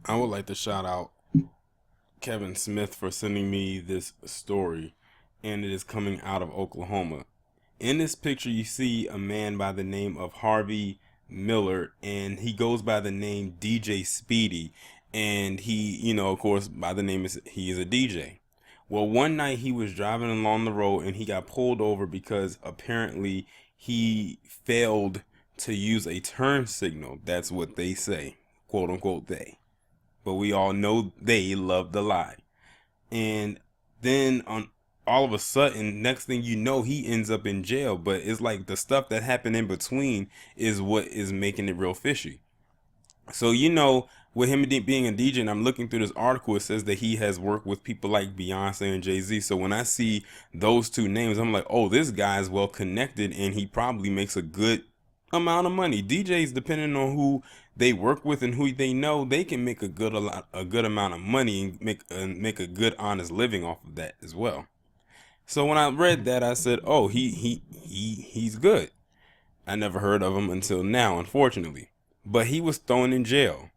I would like to shout out Kevin Smith for sending me this story, and it is coming out of Oklahoma. In this picture, you see a man by the name of Harvey Miller, and he goes by the name DJ Speedy, and he, of course, by the name is he is a DJ. Well, one night he was driving along the road and he got pulled over because apparently he failed to use a turn signal. That's what they say, quote unquote, they. But we all know they love the lie. And then on all of a sudden, next thing you know, he ends up in jail. But it's like the stuff that happened in between is what is making it real fishy. So with him being a DJ, and I'm looking through this article, it says that he has worked with people like Beyonce and Jay-Z. So when I see those two names, I'm like, oh, this guy is well connected, and he probably makes a good amount of money. DJs, depending on who they work with and who they know, they can make a good amount of money and make a good honest living off of that as well. So when I read that, I said, oh, he's good. I never heard of him until now, unfortunately. But he was thrown in jail.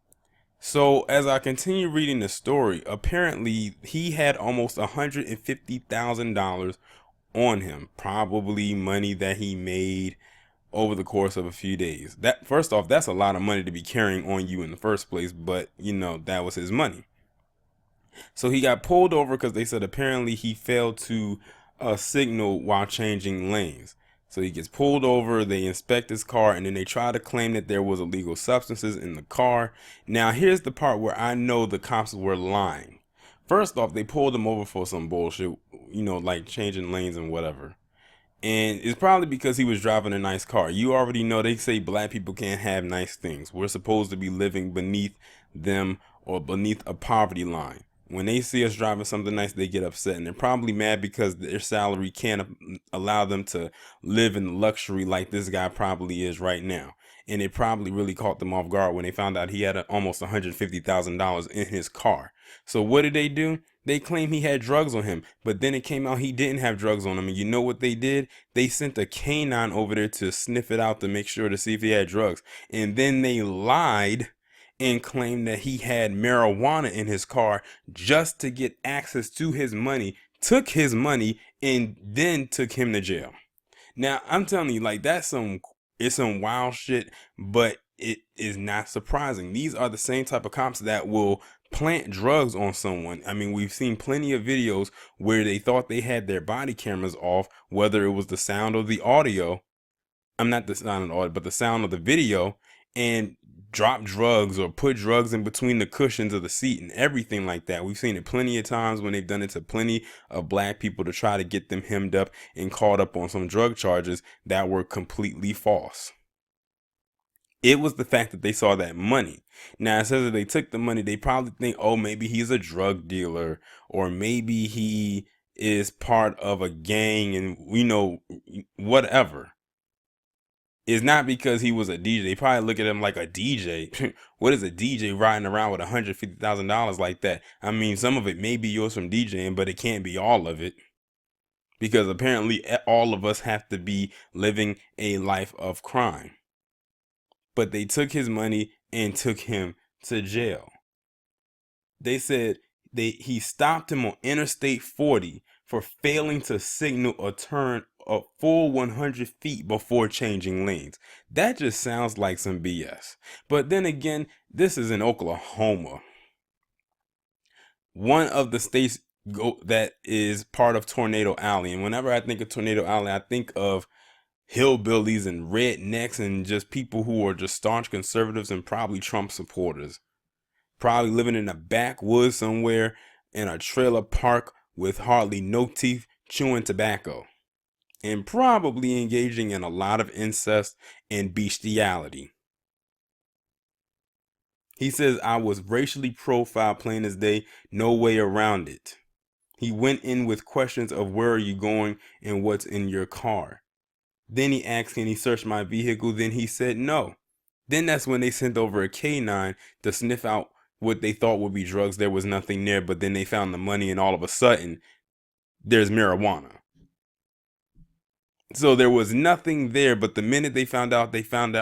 So as I continue reading the story, apparently he had almost $150,000 on him, probably money that he made over the course of a few days. That first off, that's a lot of money to be carrying on you in the first place, but that was his money. So he got pulled over because they said apparently he failed to signal while changing lanes. So he gets pulled over, they inspect his car, and then they try to claim that there was illegal substances in the car. Now, here's the part where I know the cops were lying. First off, they pulled him over for some bullshit, like changing lanes and whatever. And it's probably because he was driving a nice car. You already know they say black people can't have nice things. We're supposed to be living beneath them or beneath a poverty line. When they see us driving something nice, they get upset. And they're probably mad because their salary can't allow them to live in luxury like this guy probably is right now. And it probably really caught them off guard when they found out he had almost $150,000 in his car. So what did they do? They claim he had drugs on him, but then it came out he didn't have drugs on him. And you know what they did? They sent a canine over there to sniff it out to make sure to see if he had drugs. And then they lied and claimed that he had marijuana in his car just to get access to his money, took his money, and then took him to jail. Now, I'm telling you, like, it's some wild shit, but it is not surprising. These are the same type of cops that will plant drugs on someone. I mean, we've seen plenty of videos where they thought they had their body cameras off, whether it was the sound or the audio. I'm not the sound of the audio, but the sound of the video, and drop drugs or put drugs in between the cushions of the seat and everything like that. We've seen it plenty of times when they've done it to plenty of black people to try to get them hemmed up and caught up on some drug charges that were completely false. It was the fact that they saw that money. Now, it says that they took the money. They probably think, oh, maybe he's a drug dealer, or maybe he is part of a gang, and whatever. It's not because he was a DJ. They probably look at him like a DJ. What is a DJ riding around with $150,000 like that? I mean, some of it may be yours from DJing, but it can't be all of it. Because apparently all of us have to be living a life of crime. But they took his money and took him to jail. They said he stopped him on Interstate 40 for failing to signal a turn a full 100 feet before changing lanes. That just sounds like some BS. But then again, this is in Oklahoma, one of the states that is part of Tornado Alley. And whenever I think of Tornado Alley, I think of hillbillies and rednecks and just people who are just staunch conservatives and probably Trump supporters. Probably living in a backwoods somewhere in a trailer park with hardly no teeth, chewing tobacco. And probably engaging in a lot of incest and bestiality. He says, I was racially profiled plain as day, no way around it. He went in with questions of where are you going and what's in your car. Then he asked, can he search my vehicle? Then he said no. Then that's when they sent over a canine to sniff out what they thought would be drugs. There was nothing there, but then they found the money, and all of a sudden, there's marijuana. So there was nothing there, but the minute they found out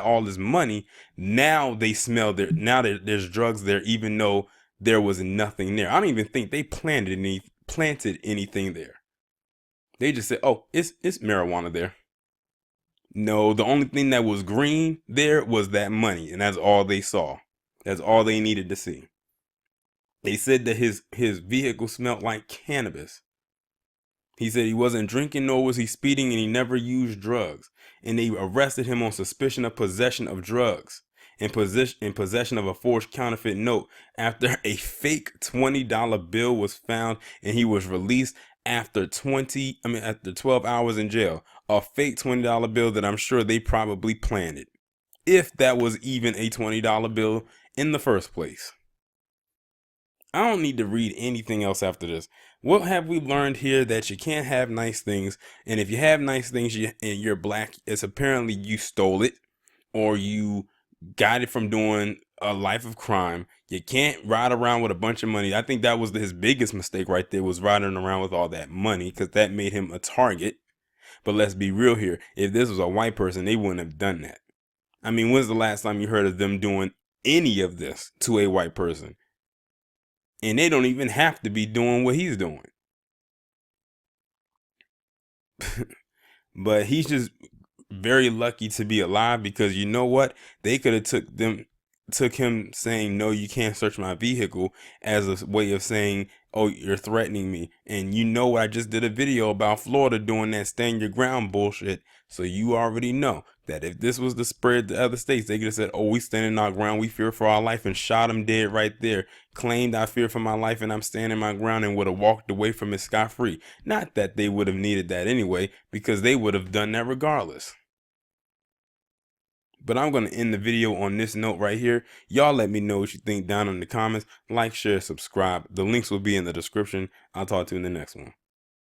all this money, now they smell there. Now there's drugs there, even though there was nothing there. I don't even think they planted anything there. They just said, "Oh, it's marijuana there." No, the only thing that was green there was that money, and that's all they saw. That's all they needed to see. They said that his vehicle smelled like cannabis. He said he wasn't drinking nor was he speeding and he never used drugs. And they arrested him on suspicion of possession of drugs and possession of a forged counterfeit note after a fake $20 bill was found and he was released after after 12 hours in jail. A fake $20 bill that I'm sure they probably planted. If that was even a $20 bill in the first place. I don't need to read anything else after this. What have we learned here? That you can't have nice things, and if you have nice things and you're black, it's apparently you stole it or you got it from doing a life of crime. You can't ride around with a bunch of money. I think that was his biggest mistake right there, was riding around with all that money, because that made him a target. But let's be real here. If this was a white person, they wouldn't have done that. I mean, when's the last time you heard of them doing any of this to a white person? And they don't even have to be doing what he's doing. But he's just very lucky to be alive, because you know what? They could have took him saying, "No, you can't search my vehicle," as a way of saying, "Oh, you're threatening me." And you know what? I just did a video about Florida doing that stand your ground bullshit. So you already know that if this was the spread to other states, they could have said, "Oh, we standing our ground, we fear for our life," and shot him dead right there. Claimed, "I fear for my life and I'm standing my ground," and would have walked away from it scot-free. Not that they would have needed that anyway, because they would have done that regardless. But I'm going to end the video on this note right here. Y'all let me know what you think down in the comments. Like, share, subscribe. The links will be in the description. I'll talk to you in the next one.